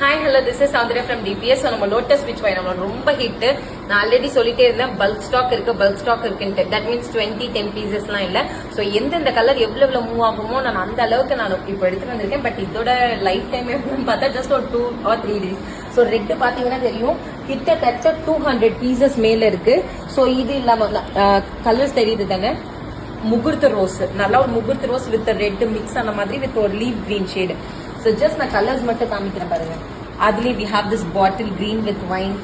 Hi hello this is Soundarya from DPS. நம்ம lotus which wine நம்ம ரொம்ப ஹிட். நான் ஆல்ரெடி சொல்லிட்டே இருந்தேன் பல்க் ஸ்டாக் இருக்குன்ட்டு. தட் மீன்ஸ் 10 பீசஸ்லாம் இல்ல. ஸோ எந்தெந்த கலர் எவ்வளவு மூவ் ஆகுமோ நான் அந்த அளவுக்கு நான் இப்போ எடுத்துட்டு வந்திருக்கேன். பட் இதோட லைஃப் டைம் எப்படின்னு பார்த்தா ஜஸ்ட் ஒரு 2 or 3 days. ஸோ ரெட் பாத்தீங்கன்னா தெரியும் கிட்டத்தட்ட 200 பீசஸ் மேல இருக்கு. ஸோ இது இல்லாம கலர்ஸ் தெரியுது தானே, முகூர்த்த ரோஸ், நல்லா ஒரு முகூர்த்த ரோஸ் வித் ரெட் மிக்ஸ் ஆன மாதிரி வித் ஒரு leave green shade. So just நான் கலர்ஸ் மட்டும் காமிக்கிறேன் பாருங்க. அதுலயே we have this bottle green with wine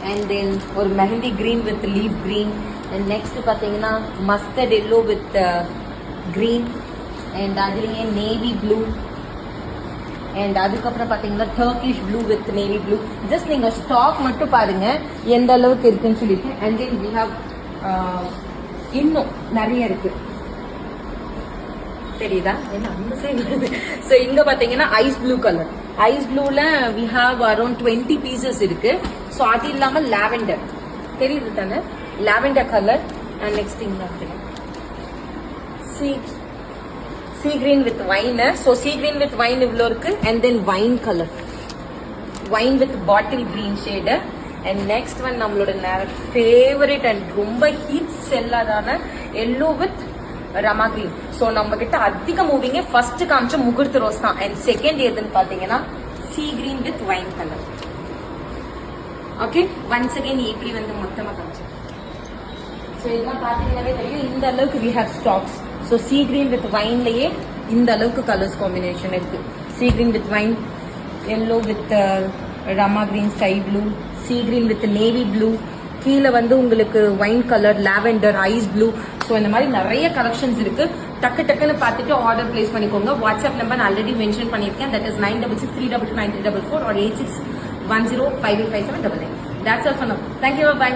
and then ஒரு mehndi green with leaf green and next பாத்தீங்கன்னா mustard yellow with green and அதுலயே navy blue and அதுக்கப்புறம் பாத்தீங்கன்னா turkish blue with navy blue. just நீங்க ஸ்டாக் மட்டும் பாருங்க எந்த அளவுக்கு இருக்குன்னு சொல்லிட்டு. and then we have இன்னும் நிறைய இருக்கு தெரியுதா, என்ன அந்த சைடு வருது. ஸோ இங்க பாத்தீங்கன்னா ஐஸ் ப்ளூ கலர், ஐஸ் ப்ளூல வி ஹாவ் அரௌண்ட் 20 பீசஸ் இருக்கு. ஸோ அது இல்லாம லாவெண்டர் தெரியுது தானே, லாவெண்டர் கலர். அண்ட் நெக்ஸ்ட் இங்க sea green with wine. So sea green with wine இவ்வளோ இருக்கு. And then wine colour, wine with bottle green shade. And next one நம்மளோட favourite and ரொம்ப ஹீட் செல்லாதான yellow with rama green. So நம்ம கிட்ட அதிக மூவிங்க first காமிச்ச முகூர்த்த ரோஸ் தான். அண்ட் செகண்ட் எதுன்னு பாத்தீங்கன்னா see green with wine colour. Okay, once again இப்படி வந்து மொத்தமா காமிச்சேன். சோ இதெல்லாம் பாத்தீங்கன்னாவே தெரியும் இந்த அளவுக்கு we have stocks. So sea green with வைன்லயே இந்த அளவுக்கு கலர்ஸ் காம்பினேஷன் இருக்கு. Sea green with wine, yellow with rama green, sky blue, sea green with navy blue, கீழே வந்து உங்களுக்கு wine colour, lavender, ice blue. So இந்த மாதிரி நிறைய கலெக்ஷன்ஸ் இருக்கு. டக்குன்னு பார்த்துட்டு ஆர்டர் பிளேஸ் பண்ணிக்கோங்க. வாட்ஸ்அப் நம்பர் நான் ஆல்ரெடி மென்ஷன் பண்ணியிருக்கேன். That is 9663229344 or 8610585799. That's all for now. Thank you. Bye.